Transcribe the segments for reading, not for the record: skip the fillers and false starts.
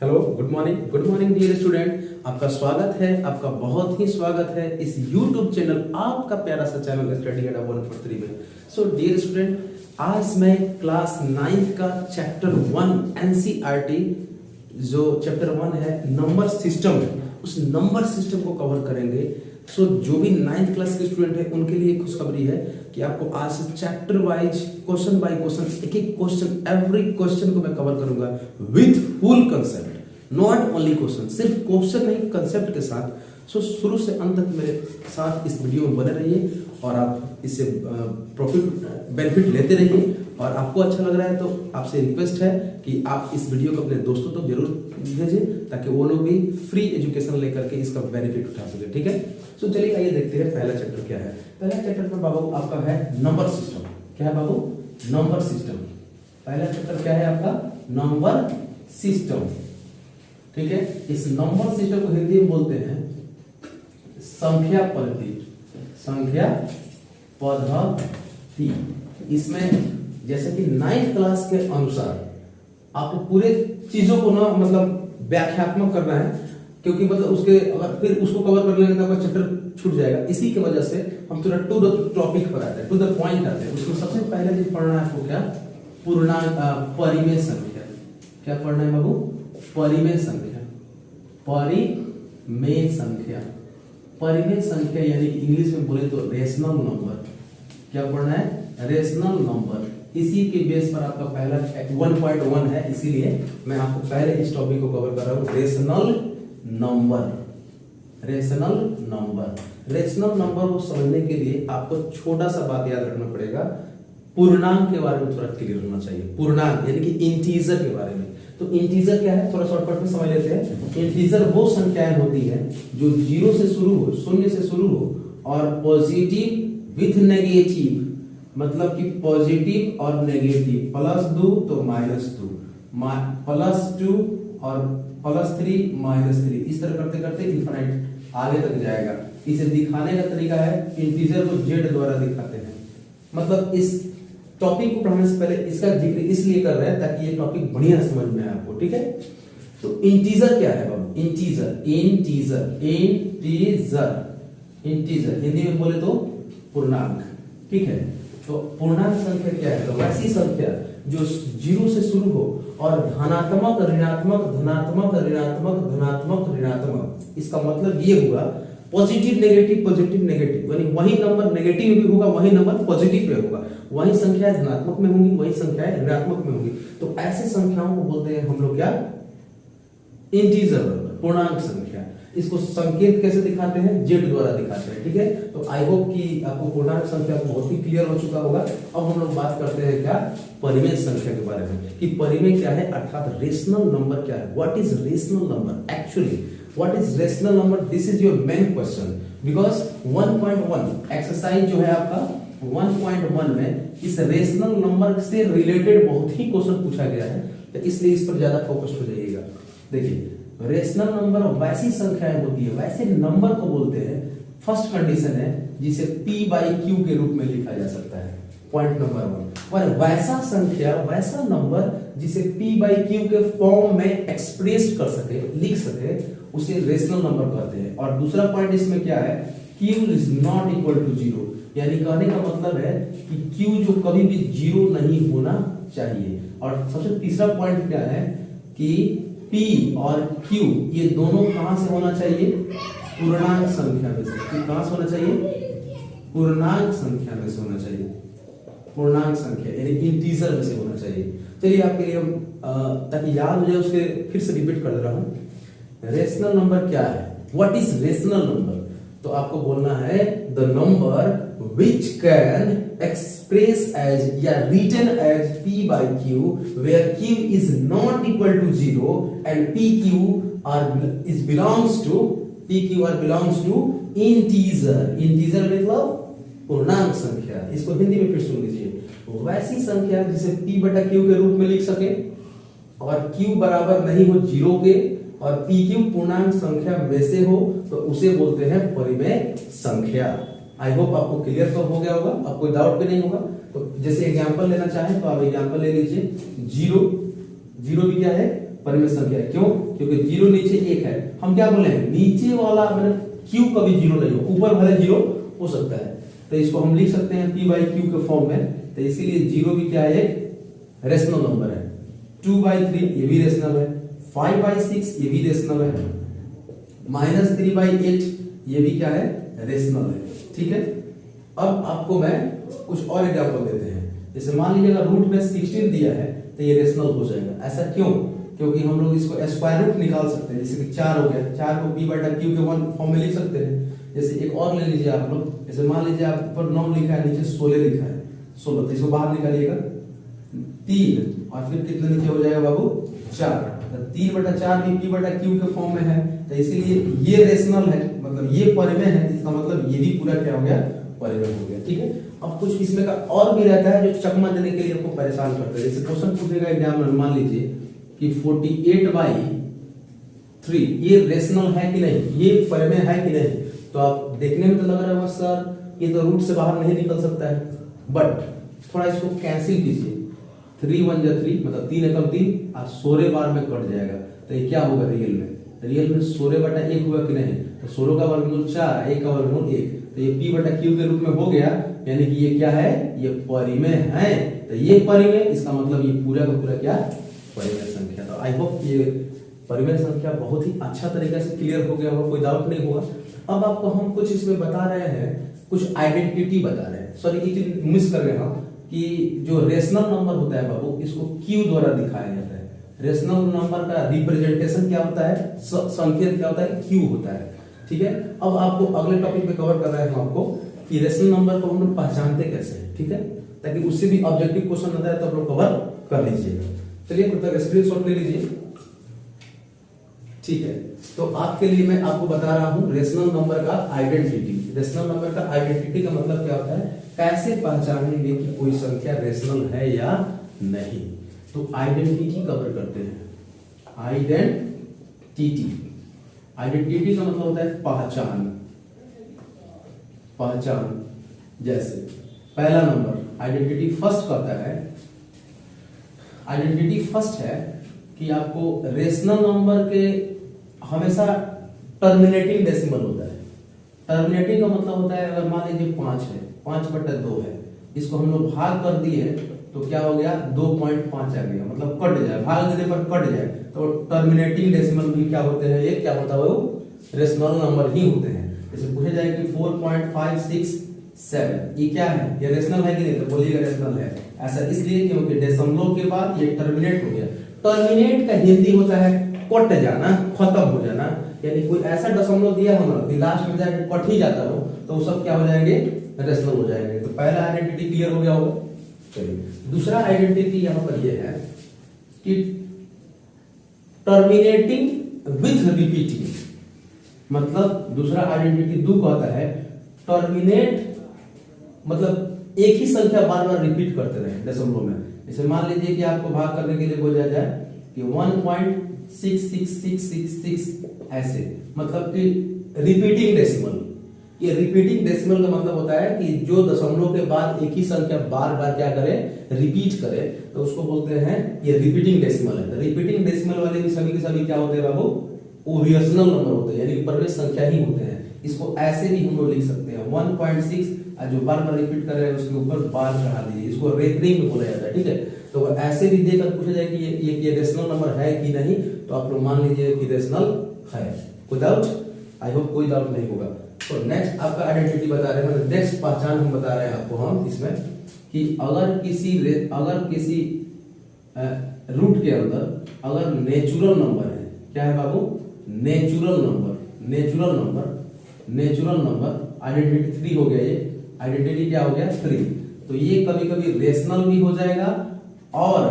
Hello, good morning dear student. आपका स्वागत है, आपका बहुत ही स्वागत है इस YouTube चैनल, आपका प्यारा सा चैनल स्टडी अड्डा 143 में। सो डियर स्टूडेंट, आज मैं क्लास 9th का चैप्टर 1 NCERT जो चैप्टर 1 है नंबर सिस्टम, उस नंबर सिस्टम को कवर करेंगे। सो जो भी 9th क्लास के स्टूडेंट है उनके लिए खुशखबरी है कि आपको आज से chapter wise question by question, एक एक क्वेश्चन, एवरी क्वेश्चन को मैं कवर करूंगा with full concept, not only question, सिर्फ क्वेश्चन नहीं कंसेप्ट के साथ। सो शुरू से अंत तक मेरे साथ इस वीडियो में बने रहिए और आप इससे बेनिफिट लेते रहिए। और आपको अच्छा लग रहा है तो आपसे रिक्वेस्ट है कि आप इस वीडियो को अपने दोस्तों तक जरूर भेजें ताकि वो लोग भी फ्री एजुकेशन लेकर के इसका बेनिफिट उठा सके। ठीक है, सो चलिए आइए देखते हैं पहला चैप्टर क्या है। पहला चैप्टर में बाबू आपका है नंबर सिस्टम। क्या है बाबू? Number system. पहला चैप्टर क्या है आपका? Number system. ठीक है, इस नंबर सिस्टम को हिंदी में बोलते हैं संख्या पद्धति। संख्या पद्धति। इसमें जैसे कि 9th क्लास के अनुसार आपको पूरे चीजों को ना मतलब व्याख्यात्मक करना है, क्योंकि मतलब उसके अगर फिर उसको कवर कर लेंगे तो आपका चैप्टर छूट जाएगा। इसी की वजह से हम थोड़ा टू द टॉपिक पर आते हैं, टू द पॉइंट आते हैं। उसमें सबसे पहले चीज पढ़ना है आपको क्या? पूर्णांक परिमेय संख्या। क्या पढ़ना है बाबू? परिमेय संख्या। परिमेय संख्या। परिमेय संख्या यानी कि इंग्लिश में बोले तो रेशनल नंबर। क्या पढ़ना है? Rational number. इसी के बेस पर आपका पहला 1.1 है, इसीलिए मैं आपको पहले इस टॉपिक को कवर कर रहा हूं। Rational number. Rational number. Rational number को समझने के लिए आपको छोटा सा बात याद रखना पड़ेगा। पूर्णांक के बारे में थोड़ा क्लियर होना चाहिए। पूर्णांक यानी कि इंटीजर के बारे में। तो इंटीजर क्या है थोड़ा शॉर्टकट में समझ लेते हैं। इंटीजर वो संख्याएं होती है जो 0 से शुरू हो, शून्य से शुरू हो और पॉजिटिव विथ नेगेटिव, मतलब कि पॉजिटिव और नेगेटिव, +2 तो -2, +2 और +3 -3, इस तरह करते करते इनफिनिट आगे तक जाएगा। इसे दिखाने का तरीका है इंटीजर को z द्वारा दिखाते हैं। मतलब इस टॉपिक को पढ़ाने से पहले इसका जिक्र इसलिए कर रहे हैं ताकि ये टॉपिक बढ़िया समझ में आए आपको। ठीक है, तो इंटीजर क्या है बाबू? Integer, integer, integer, integer Hindi में बोले तो पूर्णांक। ठीक है, तो पूर्णांक संख्या क्या है? तो वैसी संख्या जो 0 से शुरू हो और धनात्मक ऋणात्मक धनात्मक ऋणात्मक धनात्मक ऋणात्मक। इसका मतलब ये हुआ पॉजिटिव नेगेटिव पॉजिटिव नेगेटिव, यानी वही नंबर नेगेटिव भी होगा, वही नंबर पॉजिटिव में होगा, वही संख्या धनात्मक में होंगी, वही संख्याएं ऋणात्मक में होंगी। तो ऐसे संख्याओं को बोलते हैं हम लोग क्या? इंटीजर नंबर, पूर्णांक संख्या। इसको संकेत कैसे दिखाते हैं? z द्वारा दिखाते हैं। ठीक है, तो आई होप कि आपको पूर्णांक संख्या बहुत ही क्लियर हो चुका होगा। अब हम लोग बात करते हैं क्या? परिमेय संख्या के बारे में कि परिमेय क्या है, अर्थात रेशनल नंबर क्या है। What is rational number? Actually what is rational number? This is your main question, because 1.1 exercise जो है आपका 1.1 में इस रेशनल नंबर से रिलेटेड बहुत ही क्वेश्चन पूछा गया है, तो इसलिए इस पर ज्यादा फोकस हो जाइएगा। देखिए, रेशनल नंबर वैसी संख्याएं होती है, वैसे नंबर को बोलते हैं, फर्स्ट कंडीशन है जिसे p/q के रूप में लिखा जा सकता है, पॉइंट नंबर 1। और वैसा संख्या, वैसा नंबर जिसे p/q के फॉर्म में एक्सप्रेस कर सके, लिख सके, उसे रेशनल नंबर कहते हैं। और दूसरा पॉइंट इसमें क्या है? q is not equal to 0, यानी कहने का मतलब है कि q जो कभी भी 0 नहीं होना चाहिए। और सबसे तीसरा पॉइंट क्या है कि P और Q ये दोनों कहां से होना चाहिए? पूर्णांक संख्या में से। कहां से होना चाहिए? पूर्णांक संख्या में से होना चाहिए। पूर्णांक संख्या यानी इंटीजर में से होना चाहिए। चलिए आपके लिए हम ताकि याद हो जाए उसके फिर से रिपीट कर दे रहा हूं। रेशनल नंबर क्या है? What is rational number? तो आपको बोलना है the number which can express as या written as p/q where q is not equal to 0 and pq belongs to integer। integer मतलब पूर्णांक संख्या। इसको हिंदी में फिर सुन लीजिए। वैसी संख्या जिसे p/q के रूप में लिख सके और q बराबर नहीं हो 0 के और pq पूर्णांक संख्या में से हो, तो उसे बोलते हैं परिमेय संख्या। आई होप आपको क्लियर तो हो गया होगा, अब कोई डाउट भी नहीं होगा। तो जैसे एग्जांपल लेना चाहें तो आप एग्जांपल ले लीजिए। 0 भी क्या है? परिमेय संख्या है। क्यों? क्योंकि 0 नीचे 1 है। हम क्या बोले हैं, नीचे वाला मतलब q कभी 0 नहीं हो, ऊपर भले 0 हो सकता है। तो इसको हम लिख सकते हैं p by q के फॉर्म में। तो इसीलिए 0 भी क्या है, एक रेशनल नंबर है। 2/3 ये भी रेशनल है, 5/6 ये भी रेशनल है, -3/8 ये भी क्या है, रेशनल है। ठीक है, अब आपको मैं कुछ और एग्जांपल देते हैं। जैसे मान लीजिए अगर रूट में 16 दिया है तो ये रेशनल हो जाएगा। ऐसा क्यों? क्योंकि हम लोग इसको स्क्वायर रूट निकाल सकते हैं। जैसे कि 4 हो गया, 4 को p/q के 1 फॉर्म में लिख सकते हैं। जैसे एक और ले लीजिए आप लोग, जैसे मान लीजिए आप ऊपर 9 लिखा है, नीचे 16 लिखा है, 16, तो इसको बाहर निकालिएगा 3 और फिर कितने नीचे हो जाएगा बाबू, 4। तो 3/4 भी p/q के फॉर्म में है, तो इसीलिए ये रेशनल है, मतलब ये परिमेय है। इसका मतलब ये भी पूरा क्या हो गया, परिमेय हो गया। ठीक है, अब कुछ इसमें का और भी रहता है जो चकमा देने के लिए आपको परेशान करता है। जैसे क्वेश्चन पूछेगा एग्जाम में, मान लीजिए कि 48/3 ये रेशनल है कि नहीं, ये परिमेय है कि नहीं। तो आप देखने में तो लग रहा है सर ये तो रूट से बाहर नहीं निकल सकता है, बट थोड़ा इसको कैंसिल कीजिए। 3 1 जा 3 मतलब 3 एकम 3 और 16 बार में कट जाएगा। तो ये क्या होगा रियल में, रियल में 16/1 हुआ कि नहीं। तो 16 का वर्गमूल 4, 1 का वर्गमूल 1, तो ये p/q के रूप में हो गया। यानी कि ये क्या है, ये परिमेय है। तो ये परिमेय, इसका मतलब ये पूरा का पूरा क्या, परिमेय संख्या। तो आई होप ये परिमेय संख्या बहुत ही अच्छा तरीके से क्लियर हो गया होगा, कोई डाउट नहीं होगा। अब आपको हम कुछ इसमें बता रहे हैं, कुछ आइडेंटिटी बता रहे हैं। सॉरी ये चीज मिस कर रहे हैं हम, कि जो रेशनल नंबर होता है बाबू, इसको q द्वारा दिखाया जाता है। रेशनल नंबर का रिप्रेजेंटेशन क्या होता है, संकेत क्या होता है, q होता है। ठीक है, अब आपको अगले टॉपिक पे कवर कर रहे हैं हम आपको कि रेशनल नंबर को हम लोग पहचानते कैसे हैं। ठीक है, ताकि उससे भी ऑब्जेक्टिव क्वेश्चन आता है तो आप लोग कवर कर लीजिएगा। चलिए तब तक स्क्रीनशॉट ले लीजिए। ठीक है, तो आपके लिए मैं आपको बता रहा हूं रेशनल नंबर का आइडेंटिटी। रेशनल नंबर का आइडेंटिटी का मतलब क्या होता है, कैसे पहचानेंगे कि कोई संख्या रेशनल है या नहीं। तो आइडेंटिटी कवर करते हैं। आइडेंटिटी, आइडेंटिटी का मतलब होता है पहचान। पहचान, जैसे पहला नंबर आइडेंटिटी फर्स्ट कहता है, आइडेंटिटी फर्स्ट है कि आपको रेशनल नंबर के हमेशा टर्मिनेटिंग डेसिमल होता है। टर्मिनेटिंग का मतलब होता है, अगर मान लीजिए 5 है, 5/2 है, इसको हम लोग भाग कर दिए तो क्या हो गया, 2.5 आ गया, मतलब कट जाए, भाग देने पर कट जाए। तो टर्मिनेटिंग डेसिमल भी क्या होते हैं, ये क्या होता है, वो रेशनल नंबर ही होते हैं। जैसे पूछे जाए कि 4.567 ये क्या है, ये रेशनल है कि नहीं, तो बोलिएगा रेशनल है। ऐसा इसलिए क्योंकि दशमलव के बाद ये टर्मिनेट हो गया। टर्मिनेट का हिंदी होता है कट जाना, खत्म हो जाना। यानी कोई ऐसा दशमलव दिया हो ना कि लास्ट में जाके कट ही जाता हो, तो वो सब क्या हो जाएंगे, रेशनल हो जाएंगे। तो पहला आइडेंटिटी क्लियर हो गया होगा। चलिए दूसरा आइडेंटिटी यहाँ पर ये है कि टर्मिनेटिंग विथ रिपीटिंग, मतलब दूसरा आइडेंटिटी 2 कहता है टर्मिनेट मतलब एक ही संख्या बार बार रिपीट करते रहे दशमलव में। जैसे मान लीजिए कि आपको भाग करने के लिए बोला जाए कि 1.66666 ऐसे, मतलब कि रिपीटिंग डेसिमल। ये रिपीटिंग डेसिमल का मतलब होता है कि जो दशमलव के बाद एक ही संख्या बार बार क्या करे, रिपीट करे, तो उसको बोलते हैं ये रिपीटिंग डेसिमल है। तो रिपीटिंग डेसिमल वाले भी सभी के सभी क्या होते हैं बाबू, ओरिजिनल नंबर होते हैं, यानी परिमेय संख्या ही होते हैं। इसको ऐसे भी हम लोग लिख सकते हैं 1.6 जो बार बार रिपीट कर रहे हैं उसके ऊपर बार चढ़ा दीजिए, इसको रेकरिंग बोला जाता है। ठीक है, तो ऐसे भी देकर पूछा जाए कि ये रेशनल नंबर है कि नहीं, तो आप लोग मान लीजिए कि रेशनल है। कोई डाउट? आई होप कोई डाउट नहीं होगा। तो नेक्स्ट आपका आइडेंटिटी बता रहे हैं, मतलब नेक्स्ट पहचान हम बता रहे हैं आपको हम इसमें कि अगर किसी रूट के अंदर अगर नेचुरल नंबर है, क्या है बाबू, नेचुरल नंबर आइडेंटिटी 3 हो गया। ये आइडेंटिटी क्या हो गया, 3। तो ये कभी कभी रेशनल भी हो जाएगा और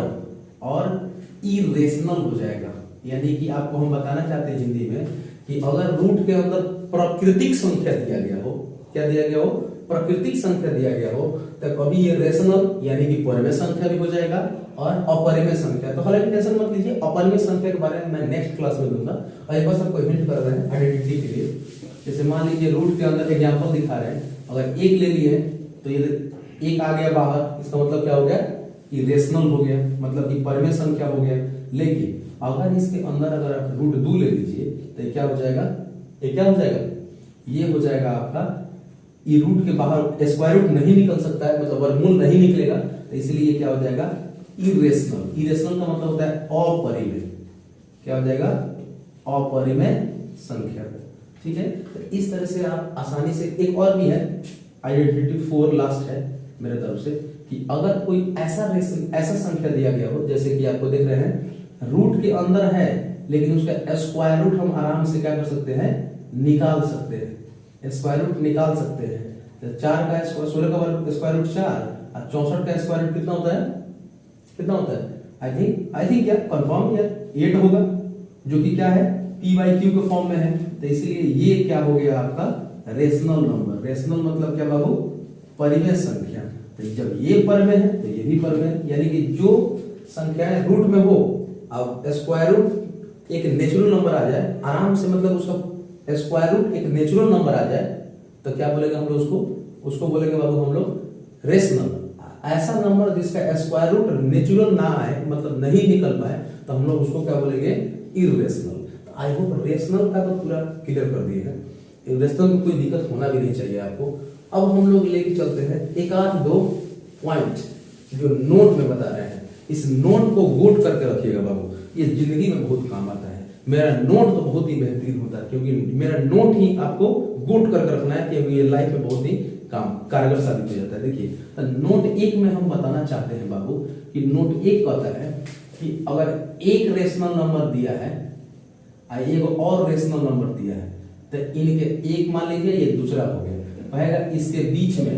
इरेशनल हो जाएगा। यानी कि आपको हम बताना चाहते हैं हिंदी में कि अगर रूट के अंदर प्राकृतिक संख्या दिया गया हो, क्या दिया गया हो, प्राकृतिक संख्या दिया गया हो, तो कभी ये रेशनल यानी कि परिमेय संख्या भी हो जाएगा और अपरिमेय संख्या। तो हालांकि टेंशन मत लीजिए, अपरिमेय संख्या के बारे में मैं नेक्स्ट क्लास में दूंगा। और एक बार सबको हिंट कर रहे हैं आइडेंटिटी के लिए। जैसे मान लीजिए रूट के अंदर एग्जांपल दिखा रहे हैं, अगर 1 ले लिए तो ये 1 आ गया बाहर, इसका मतलब क्या हो गया, इरेशनल हो गया, मतलब कि परिमेय संख्या हो गया। लेकिन अगर इसके अंदर अगर आप रूट 2 ले लीजिए तो ये क्या हो जाएगा, ये क्या हो जाएगा, ये हो जाएगा आपका, ये रूट के बाहर स्क्वायर रूट नहीं निकल सकता है, मतलब वर्गमूल नहीं निकलेगा, तो इसलिए ये क्या हो जाएगा, इरेशनल। इरेशनल का मतलब होता है अपरिमेय, क्या हो जाएगा, अपरिमेय संख्या। ठीक है, तो इस तरह से आप आसानी से, एक और भी है आइडेंटिटी 4 लास्ट है मेरे तरफ से, कि अगर कोई ऐसा संख्या दिया गया हो, जैसे कि आपको देख रहे हैं रूट के अंदर है लेकिन उसका स्क्वायर रूट हम आराम से क्या कर सकते हैं, निकाल सकते हैं, स्क्वायर रूट निकाल सकते हैं। तो 4 का 16 का स्क्वायर रूट 4 और 64 का स्क्वायर रूट कितना होता है, कितना होता है, आई थिंक क्या कंफर्म या 8 होगा, जो कि क्या है p/q के फॉर्म में है। तो इसीलिए ये क्या हो गया आपका रेशनल नंबर। रेशनल मतलब क्या बाबू, परिमेय संख्या। तो जब ये परिमेय है तो ये भी परिमेय है, यानी कि जो संख्याएं रूट में हो, अब स्क्वायर रूट एक नेचुरल नंबर आ जाए आराम से, मतलब उसका स्क्वायर रूट एक नेचुरल नंबर आ जाए तो क्या बोलेंगे हम लोग उसको बोलेंगे बाबू हम लोग रेशनल। ऐसा नंबर जिसका स्क्वायर रूट नेचुरल ना आए, मतलब नहीं निकल पाए, तो हम लोग उसको क्या बोलेंगे, इरेशनल। आई होप रेशनल का तो पूरा क्लियर कर दिए है, रेशनल में कोई दिक्कत होना भी नहीं चाहिए आपको। अब हम लोग लेके चलते हैं एक आध दो पॉइंट जो नोट में बता रहे हैं, इस नोट को गोट करके रखिएगा बाबू, ये जिंदगी में बहुत काम आता है। मेरा नोट तो बहुत ही बेहतरीन होता है, क्योंकि मेरा नोट ही आपको गोट करके रखना है, क्योंकि ये लाइफ में बहुत ही काम कारगर साबित हो जाता है। देखिए नोट 1 में हम बताना चाहते हैं बाबू कि नोट 1 कहता है कि अगर एक रेशनल नंबर दिया है, एक और रेशनल नंबर दिया है, तो इनके एक मान लीजिए ये दूसरा हो गया, कहेगा इसके बीच में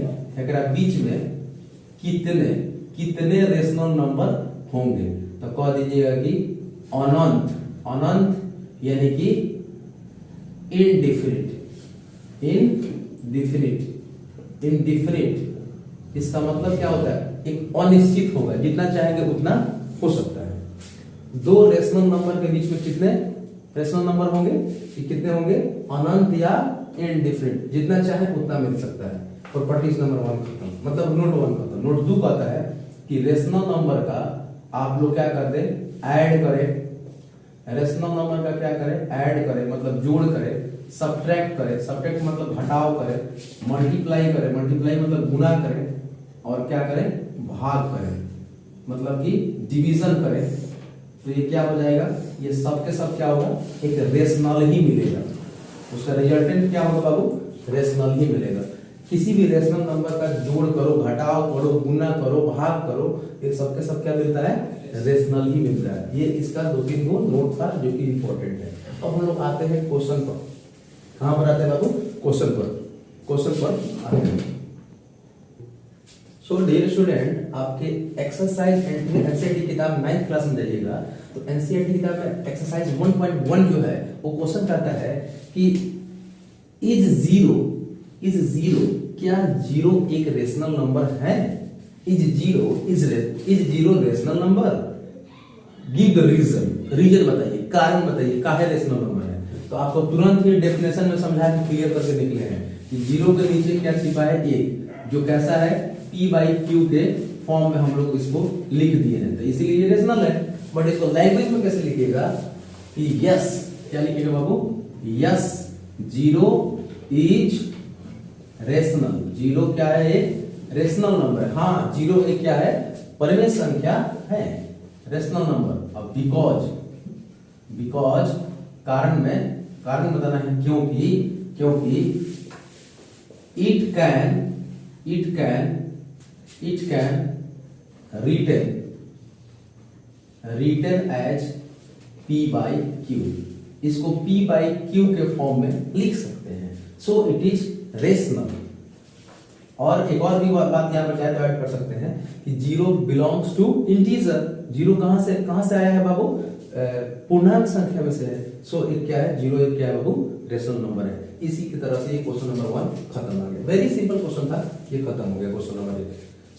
कितने रेशनल नंबर होंगे, तो कह दीजिएगा कि अनंत, अनंत यानी कि इनडिफिनिट। इसका मतलब क्या होता है, एक अनिश्चित होगा, जितना चाहेंगे उतना हो सकता है। दो रेशनल नंबर के बीच में कितने रेशनल नंबर होंगे, कि कितने होंगे, अनंत या इनडिफिनिट, जितना चाहे उतना मिल सकता है। प्रॉपर्टीज नंबर 1 खत्म, मतलब नोट 1 खत्म। नोट 2 कहता है कि रेशनल नंबर का आप लोग क्या करते, ऐड करें, रेशनल नंबर का क्या करें, ऐड करें मतलब जोड़ करें, सब्ट्रैक्ट करें, सब्ट्रैक्ट मतलब घटाव करें, मल्टीप्लाई करें, मल्टीप्लाई मतलब गुना करें, और क्या करें, भाग करें, मतलब कि डिवीजन करें। तो ये क्या हो जाएगा, ये सब के सब क्या होगा, एक रेशनल ही मिलेगा, उसका रिजल्टेंट क्या होगा बाबू, रेशनल ही मिलेगा। किसी भी रेशनल नंबर का जोड़ करो, घटाव करो, गुना करो, भाग करो, ये सब के सब क्या मिलता है, रेशनल ही मिलता है। ये इसका 2-3 नोट था जो कि इंपॉर्टेंट है। अब हम लोग आते हैं क्वेश्चन पर। कहां पर आते हैं बाबू, क्वेश्चन पर आते हैं। सो डियर स्टूडेंट, आपके एक्सरसाइज एनसीईआरटी किताब 9th क्लास में जाइएगा तो एनसीईआरटी किताब में एक्सरसाइज 1.1 जो है वो क्वेश्चन कहता है कि इज जीरो क्या जीरो एक रेशनल नंबर है, is zero rational number, give the reason बताइए, कारण बताइए काहे रेशनल नंबर है। तो आपको तुरंत ही डेफिनेशन में समझा के क्लियर करके निकले हैं कि जीरो के नीचे क्या छिपा है, एक, जो कैसा है p/q के फॉर्म में हम लोग इसको लिख दिए हैं, तो इसीलिए रेशनल है। बट इसको लैंग्वेज में कैसे लिखिएगा कि यस, क्या लिखिएगा बाबू, yes zero is rational, zero क्या है, एक रेशनल नंबर है। हाँ, जीरो एक क्या है, परिमेय संख्या है, रेशनल नंबर। अब बिकॉज कारण बताना है, क्योंकि it can written as p/q, इसको p/q के फॉर्म में लिख सकते हैं। So it is rational. और एक और भी बात यहाँ पर चाहे तो ऐड कर सकते हैं कि zero belongs to integer. Zero कहां से आया है बाबू, पूर्णांक संख्या में से है। सो एक क्या है, जीरो एक क्या है बाबू, रेशनल नंबर है। इसी की तरह से ये क्वेश्चन नंबर 1 खत्म हो गया। वेरी सिंपल क्वेश्चन था, ये खत्म हो गया question number 1।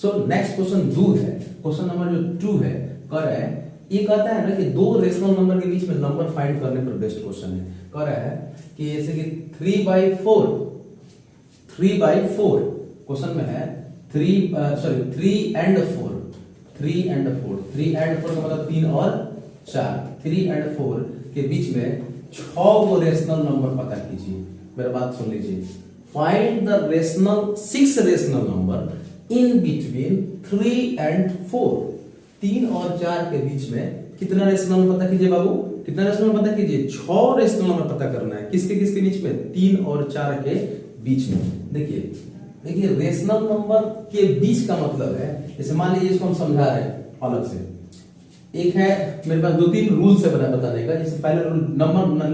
So next question 2 है, क्वेश्चन नंबर जो 2 है, कह रहा है, ये कहता है ना कि दो रेशनल नंबर के बीच में नंबर फाइंड करने पर बेस्ट क्वेश्चन है। कह रहा है कि जैसे कि 3/4 क्वेश्चन में है 3 and 4 का मतलब 3 और 4, 3 एंड 4 के बीच में 6 को रेशनल नंबर पता कीजिए। मेरा बात सुन लीजिए, find the rational 6 rational number in between 3 and 4। 3 और 4 के बीच में कितना रेशनल नंबर पता कीजिए बाबू, कितना रेशनल नंबर पता कीजिए, 6 रेशनल नंबर पता करना है। किसके किसके बीच में, 3 और 4 के बीच में। देखिए रेशनल नंबर के बीच का मतलब है, जैसे मान लीजिए इसको हम समझा रहे हैं अलग से। एक है मेरे पास 2-3 रूल से बताने का। जैसे पहला रूल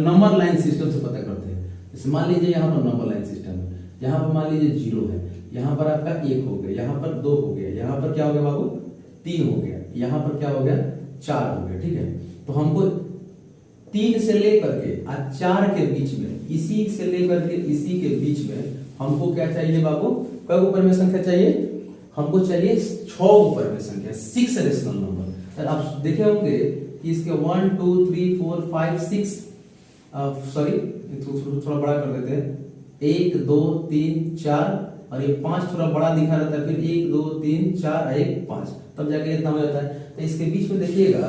नंबर लाइन सिस्टम से पता करते हैं। जैसे मान लीजिए यहाँ पर नंबर लाइन सिस्टम है, यहाँ पर मान लीजिए 0 है, यहाँ पर आपका 1 हो गया, यहाँ पर 2 हो गया, यहाँ पर क्या हो गया बाबू 3 हो गया, यहाँ पर क्या हो गया 4 हो गया। ठीक है, तो हमको 3 से लेकर के 4 के बीच में, इसी से लेकर के इसी के बीच में हमको क्या चाहिए बाबू, कई ऊपर में संख्या चाहिए, हमको चाहिए 6 ऊपर में संख्या, 6 रेशनल नंबर। आप देखे होंगे कि इसके 1 2 3 4 5 6 सॉरी थोड़ा बड़ा कर देते हैं, 1 2 3 4 और ये 5 थोड़ा बड़ा दिखा रहता है, फिर 1 2 3 4 1 5, तब जाके इतना हो जाता है। तो इसके बीच में देखिएगा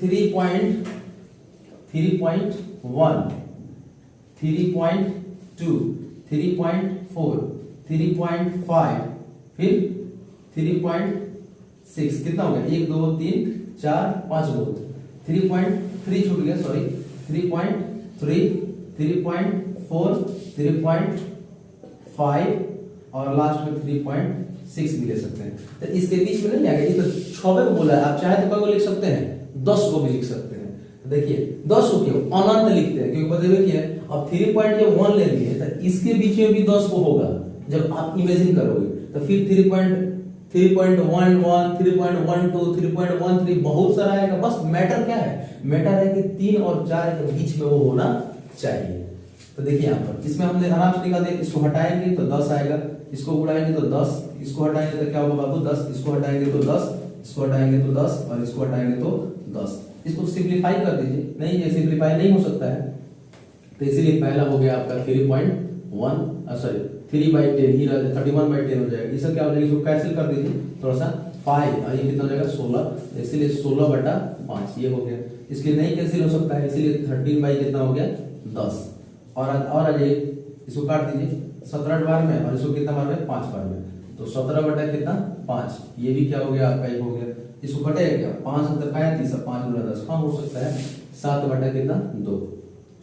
3.1 3.2 3.4 3.5 फिर 3.6, कितना हो गया 1 2 3 4 5 बहुत 3.3 छूट गया, सॉरी 3.3 3.4 3.5 और लास्ट में 3.6 भी ले सकते हैं। तो इसके बीच में नहीं आएगा, ये तो 6 को बोला है, आप चाहे तो कई को लिख सकते हैं, 10 को भी लिख सकते हैं। तो देखिए 10 को क्यों अनंत लिखते हैं, क्योंकि बताइए कि अब 3.1 ले लिए तो इसके बीच में भी 10 को होगा जब आप इमेजिन करोगे। तो फिर 3.11 3.12 3.13 बहुत सारा आएगा। बस मैटर क्या है, मैटर है कि 3 और 4 के बीच में वो होना चाहिए। तो देखिए यहाँ पर इसमें हमने आराम से निकाल दिया, इसको हटाएंगे तो 10 आएगा, इसको उड़ाएंगे तो 10, इसको हटाएंगे तो क्या होगा बाबू 10, इसको हटाएंगे तो 10, इसको हटाएंगे तो 10 और इसको हटाएंगे तो 10। इसको सिंप्लीफाई कर दीजिए, नहीं ये सिंप्लीफाई नहीं हो सकता है, तो इसीलिए पहला हो गया आपका 3.1 सॉरी 3/10 ही 31/10 हो जाएगा। इसका क्या हो जाएगा, इसको कैंसिल कर दीजिए थोड़ा सा 5 और ये कितना हो जाएगा 16, इसीलिए 16/5 ये हो गया। इसके नहीं कैंसिल हो सकता है, इसीलिए 13 कितना हो गया 10 और आ जाइए इसको काट दीजिए 17 बार में और इसको कितना बार में 5 बार में, तो 17 कितना 5, ये भी क्या हो गया आपका 1 हो गया। इसको कटेगा क्या 5 7 35 और 5 गुना 10 हाँ हो सकता है 7 कितना 2,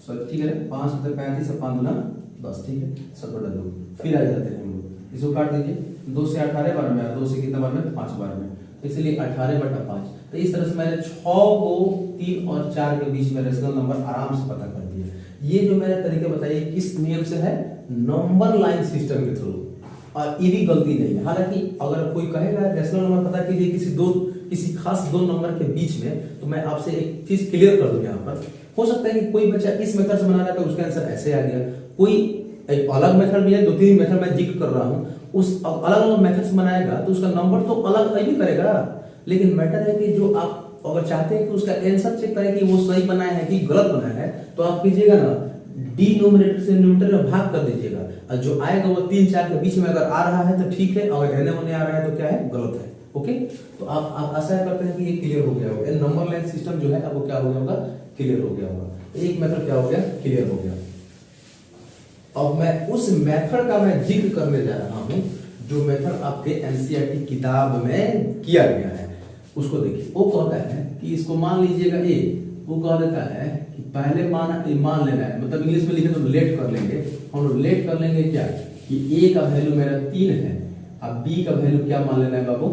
सो ठीक है 5 7 35 और 5 गुना 10 ठीक है 7/2। फिर आ जाते हैं हम लोग, इसको काट दीजिए 2 से 18 बार में, 2 से कितना बार में 5 बार में, तो इसलिए 18/5। तो इस तरह से मैंने 6 को 3 और 4 के बीच में रेशनल नंबर आराम से पता कर दिया। ये जो मैंने तरीके बताइए किस नियम से है, नंबर लाइन सिस्टम के थ्रू, और ये भी गलती नहीं है। हालांकि अगर कोई कहेगा रेशनल नंबर पता कीजिए किसी खास 2 नंबर के बीच में, तो मैं आपसे एक चीज क्लियर कर दूं यहाँ पर। हो सकता है कि कोई बच्चा इस मेथड से बना रहा है तो उसका आंसर ऐसे आ गया, कोई एक अलग मेथड भी है, 2-3 मेथड मैं जिक्र कर रहा हूँ, उस अलग अलग मेथड से बनाएगा तो उसका नंबर तो अलग ही करेगा। लेकिन मैटर है कि जो आप अगर चाहते हैं कि उसका आंसर चेक करें कि वो सही बनाया है कि गलत बनाया है, तो आप कीजिएगा ना डिनोमिनेटर से न्यूमरेटर में भाग कर दीजिएगा, और जो आएगा वो 3-4 के बीच में अगर आ रहा है तो ठीक है, अगर रहने होने आ रहा है तो क्या है गलत है। ओके, तो आप आशा करते हैं कि ये क्लियर हो गया होगा, नंबर लाइन सिस्टम जो है अब वो क्या हो गया होगा, क्लियर हो गया होगा। एक मेथड क्या हो गया, क्लियर हो गया। अब मैं उस मेथड का मैं जिक्र करने जा रहा हूं जो मेथड आपके एनसीईआरटी किताब में किया गया है, उसको देखिए। वो कहता है कि इसको मान लीजिएगा ए, वो कह देता है कि पहले मान लेना है, मतलब इंग्लिश में लिखे तो लेट कर लेंगे, हम लोग लेट कर लेंगे क्या कि ए का वैल्यू मेरा 3 है, अब बी का वैल्यू क्या मान लेना है बाबू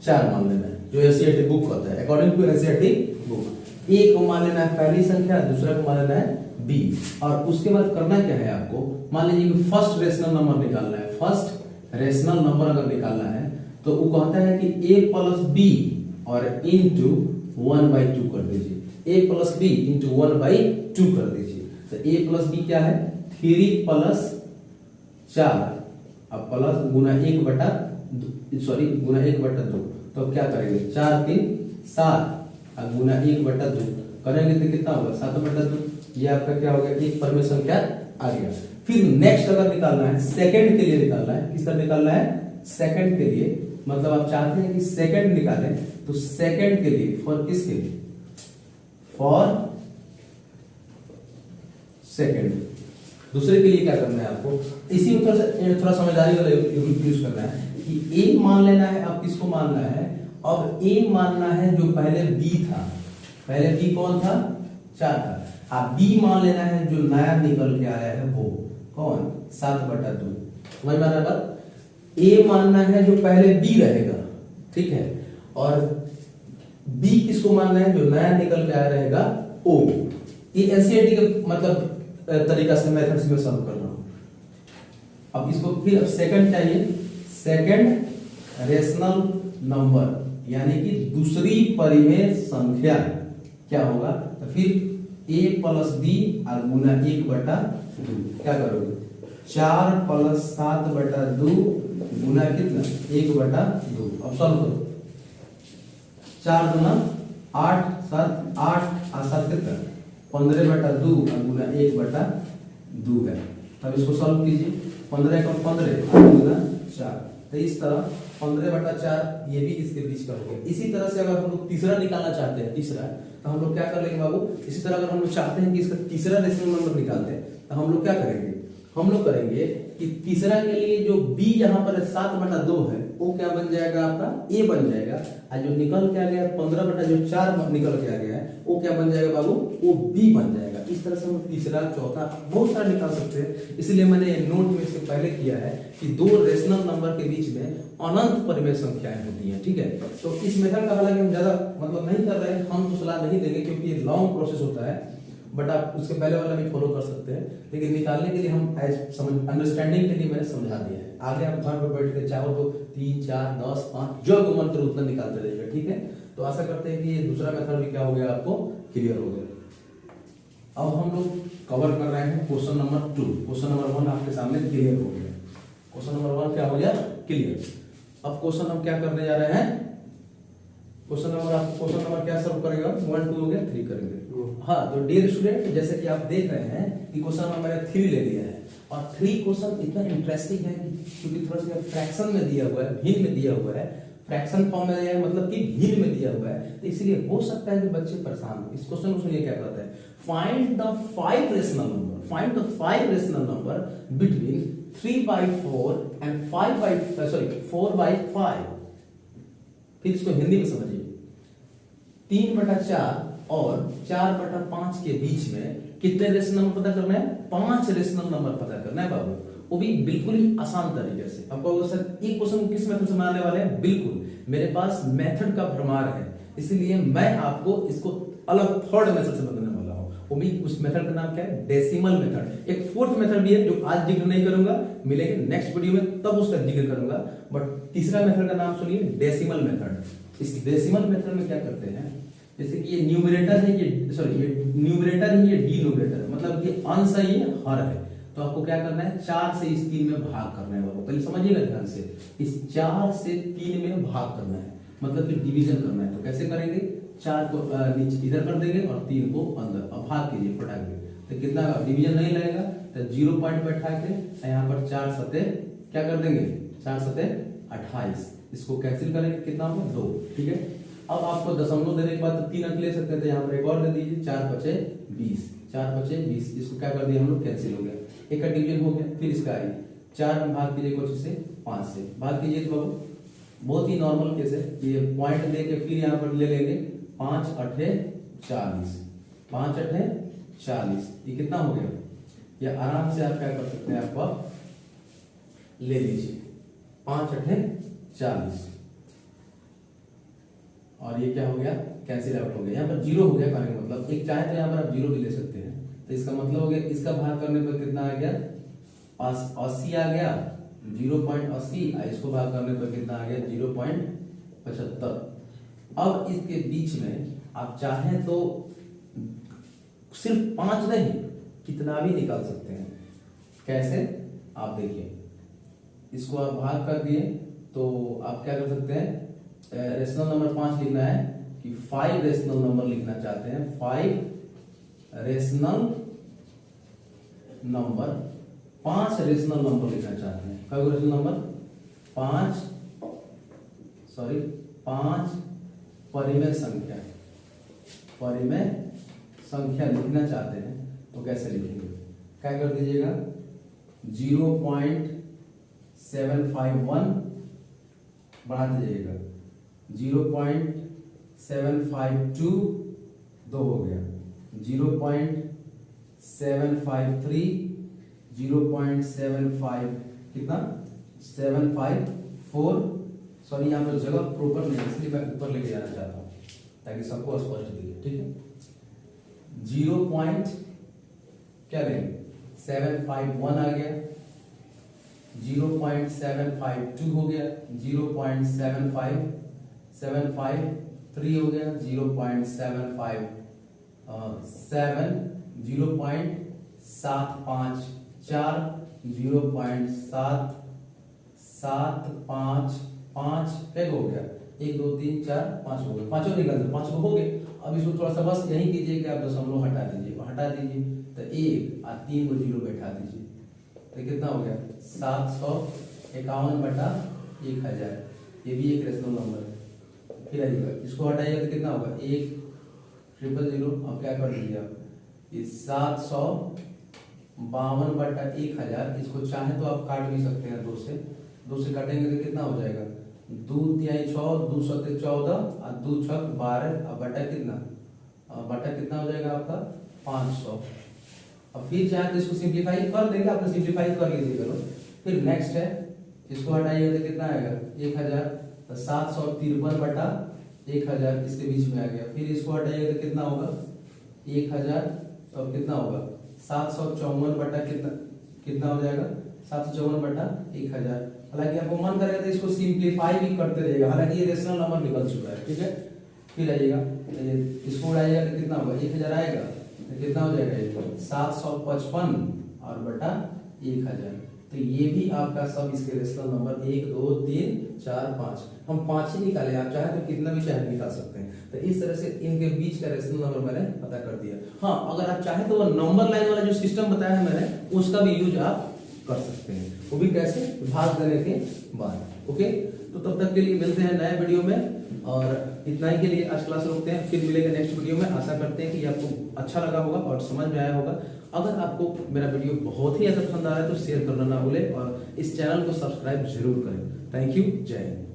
4 मान लेना है, जो एनसीईआरटी बुक कहता है, अकॉर्डिंग टू एनसीईआरटी बुक। ए को मान लेना है पहली संख्या, दूसरा को मान लेना है बी, और उसके बाद करना क्या है आपको, मान लीजिए कि फर्स्ट रेशनल नंबर निकालना है, फर्स्ट रेशनल नंबर अगर निकालना है तो वो कहता है कि a प्लस बी और इंटू 1/2 कर दीजिए, a प्लस बी इंटू 1/2 कर दीजिए। तो a प्लस बी क्या है 3 प्लस 4 अब प्लस गुना 1/2 सॉरी गुना 1/2, तो क्या करेंगे 4 3 7 और गुना 1/2 करेंगे तो कितना होगा 7/2। ये आपका क्या हो गया, एक पर में संख्या आ गया। फिर नेक्स्ट अगर निकालना है, सेकंड के लिए निकालना है, किस तरह निकालना है सेकंड के लिए, मतलब आप चाहते हैं कि सेकंड निकालें, तो सेकंड के लिए फॉर किसके लिए, फॉर सेकेंड। दूसरे के लिए क्या करना है आपको, इसी में थोड़ा समझदारी वाला यूज करना है कि ए मान लेना है। अब किसको मानना है, अब ए मानना है जो पहले बी था। पहले बी कौन था, 4 था। अब बी मान लेना है जो नया निकल के आया है वो कौन, 7/2। समझ में आ रहा है बात। ए मानना है जो पहले बी रहेगा, ठीक है, और बी किसको मानना है जो नया निकल के आया रहेगा ओ। ये एनसीईआरटी के मतलब तरीका से मेथड से मैं सॉल्व कर रहा हूं। अब इसको फिर सेकंड चाहिए, सेकंड रेशनल नंबर यानी कि दूसरी परिमेय संख्या क्या होगा, तो फिर a प्लस बी और गुना 1/2 क्या करोगे, 4 + 7/2 गुना कितना 1/2। अब सॉल्व करो, 4 दूना 8, 7 8 और 7 कितना 15/2 और गुना 1/2 है। तब इसको सॉल्व कीजिए, 15 का 15 गुना 4, तो इस तरह 15/4 ये भी इसके बीच का हो गया। इसी तरह से अगर हम लोग तीसरा निकालना चाहते हैं, तीसरा, तो हम लोग क्या कर लेंगे बाबू, इसी तरह अगर हम लोग चाहते हैं कि इसका तीसरा रेशनल नंबर निकालते हैं, तो हम लोग क्या करेंगे, हम लोग करेंगे कि तीसरा के लिए जो b यहाँ पर 7/2 है वो क्या बन जाएगा आपका a बन जाएगा, और जो निकल के आ गया 15/4 निकल के आ गया है वो क्या बन जाएगा बाबू, वो b बन जाएगा। इस तरह से हम तीसरा चौथा बहुत सारा निकाल सकते हैं। इसलिए मैंने नोट में इससे पहले किया है कि दो रेशनल नंबर के बीच में अनंत परिमेय संख्याएं होती हैं, ठीक है। तो इस मेथड का हालांकि हम ज्यादा मतलब नहीं कर रहे हैं, हम तो सलाह नहीं देंगे क्योंकि ये लॉन्ग प्रोसेस होता है, बट आप उसके पहले वाला भी फॉलो कर सकते हैं। लेकिन निकालने के लिए हम अंडरस्टैंडिंग के लिए मैंने समझा दिया है। आगे आप घर पर बैठ के चाहो तो 3 4 10 5 जो मन करे उतना निकालते रहिएगा, ठीक है। तो आशा करते हैं कि ये दूसरा मेथड भी क्या हो गया आपको क्लियर हो गया। अब हम लोग कवर कर रहे हैं क्वेश्चन नंबर 2। क्वेश्चन नंबर 1 आपके सामने क्लियर हो गया। क्वेश्चन नंबर 1 क्या हो गया क्लियर। अब क्वेश्चन हम क्या करने जा रहे हैं, क्वेश्चन नंबर क्या सॉल्व करेगा, 1 2 हो गया, 3 करेंगे। हाँ, तो डियर स्टूडेंट जैसे कि आप देख रहे हैं कि क्वेश्चन नंबर मैंने 3 ले लिया है, और 3 क्वेश्चन इतना इंटरेस्टिंग है क्योंकि थोड़ा सा फ्रैक्शन में दिया हुआ है, भिन्न में दिया हुआ है, फ्रैक्शन फॉर्म में है मतलब कि भिन्न में दिया हुआ है, तो इसलिए हो सकता है कि बच्चे परेशान हो। इस क्वेश्चन को सुनिए क्या कहता है, find the 5 rational number, find the 5 rational number between 3/4 and 4/5। फिर इसको हिंदी में समझिए, 3/4 और 4/5 के बीच में कितने रेशनल नंबर पता करना है, 5 रेशनल नंबर पता करना है बाबू, वो भी बिल्कुल ही आसान तरीके से। अब कहोगे सर ये क्वेश्चन किस मेथड से बनाने वाले हैं, बिल्कुल मेरे पास मेथड का भ्रमार है, इसलिए मैं आपको इसको अलग थर्ड मेथड से बताने वाला हूं। वो भी उस मेथड का नाम क्या है, डेसिमल मेथड। एक फोर्थ मेथड भी है जो आज जिक्र नहीं करूंगा, मिलेंगे नेक्स्ट वीडियो में तब उसका जिक्र करूंगा, बट तीसरा मेथड का नाम सुनिए, डेसिमल मेथड। इस डेसिमल मेथड में क्या करते हैं, जैसे कि ये न्यूमरेटर है, ये न्यूमरेटर है, ये डिनोमिनेटर है, मतलब ये अंश है, ये हर है। तो आपको क्या करना है, 4 से इस 3 में भाग करना है बाबू। पहले समझिएगा ध्यान से, इस 4 से 3 में भाग करना है, मतलब कि डिवीजन करना है। तो कैसे करेंगे, 4 को नीचे इधर कर देंगे और 3 को अंदर। अब भाग कीजिए फटाक से, तो कितना डिवीजन नहीं लगेगा, तो 0 पॉइंट बैठा के यहाँ पर 4 सते क्या कर देंगे, 4 सते 28। इसको कैंसिल करेंगे, कितना होगा 2, ठीक है। अब आपको दशमलव देने के बाद तो 3 अंक ले सकते हैं, तो यहाँ पर एक और दे दीजिए, 4 बचे 20, 4 बचे 20। इसको क्या कर दिया हम लोग, कैंसिल हो गया, एक का डिवीजन हो गया। फिर इसका आइए 4 में भाग कीजिए, कुछ से 5 से भाग कीजिए, तो बाबू बहुत ही नॉर्मल केस है, ये पॉइंट लेके फिर यहाँ पर ले लेंगे, 5 8 40, 5 8 40, ये कितना हो गया, ये आराम से आप क्या कर सकते हैं, आपको ले लीजिए 5 8 40, और ये क्या हो गया, कैंसिल आउट हो गया। यहाँ पर 0 हो गया, कहने का मतलब एक चाहे तो यहाँ पर आप 0 भी ले सकते हैं। तो इसका मतलब हो गया, इसका भाग करने पर कितना आ गया, 80 आ गया, 0.80, इसको भाग करने पर कितना आ गया, 0.75। अब इसके बीच में आप चाहें तो सिर्फ 5 नहीं, कितना भी निकाल सकते हैं। कैसे, आप देखिए, इसको आप भाग कर दिए तो आप क्या कर सकते हैं, रेशनल नंबर 5 लिखना है कि 5 रेशनल नंबर लिखना चाहते हैं, 5 रेशनल नंबर, 5 रेशनल नंबर लिखना चाहते हैं। कई रेशनल नंबर, 5 परिमेय संख्या, परिमेय संख्या लिखना चाहते हैं तो कैसे लिखेंगे, क्या कर दीजिएगा 0.751 बढ़ा दीजिएगा 0.752 2 हो गया 0.753 0.75 कितना 754 सॉरी यहाँ पर जगह प्रॉपर नहीं इसलिए मैं ऊपर लेके जाना चाहता हूँ ताकि सबको स्पष्ट दिखे, ठीक है 0. क्या लेंगे 751 आ गया 0.752 हो गया 0.753 हो गया 0.757 0.754 0.755 क्या हो गया 1 2 3 4 5 हो गया, पांचों निकल 5 हो गए। अब इसको थोड़ा सा बस यही कीजिए कि आप दशमलव हटा दीजिए तो 1 और 3 को 0 बैठा दीजिए तो कितना हो गया 751/1000। ये भी एक रेशनल नंबर है। फिर आइएगा इसको हटाइएगा तो कितना होगा 1,000। अब क्या कर दीजिए आप ये 752/1000 इसको चाहे तो आप काट भी सकते हैं 2 से काटेंगे तो कितना हो जाएगा 2 तिहाई 6 2 सत्ते 14 और 2 छक 12 और बटा कितना हो जाएगा आपका 500। अब फिर चाहे तो इसको सिंप्लीफाई कर देंगे, आपने सिंप्लीफाई कर लीजिए करो। फिर नेक्स्ट है इसको हटाइएगा तो कितना आएगा 1000 तो 753/1000 इसके बीच में आ गया। फिर इसको हटाइएगा तो कितना होगा 1000 तो कितना होगा 754 कितना हो जाएगा 754/1000। हालांकि आपको मन करेगा तो इसको सिंप्लीफाई भी करते रहिएगा, हालांकि ये रेशनल नंबर निकल चुका है, ठीक है। फिर आइएगा इसको उड़ाइएगा तो कितना होगा 1000 आएगा तो कितना हो जाएगा 755 और बटा 1000। तो ये भी आपका सब इसके रेशनल नंबर 1 2 3 4 5 हम 5 ही निकाले, आप चाहे तो कितना भी चाहे निकाल सकते हैं। तो इस तरह से इनके बीच का रेशनल नंबर मैंने पता कर दिया। हाँ अगर आप चाहे तो वो नंबर लाइन वाला जो सिस्टम बताया है मैंने उसका भी यूज आप कर सकते हैं, वो भी कैसे भाग देने के बाद। ओके तो तब तक के लिए मिलते हैं नए वीडियो में और इतना ही के लिए आज क्लास रोकते हैं, फिर मिलेंगे नेक्स्ट वीडियो में। आशा करते हैं कि आपको अच्छा लगा होगा और समझ में आया होगा। अगर आपको मेरा वीडियो बहुत ही ज्यादा पसंद आ रहा है तो शेयर करना ना भूलें और इस चैनल को सब्सक्राइब जरूर करें। थैंक यू, जय हिंद।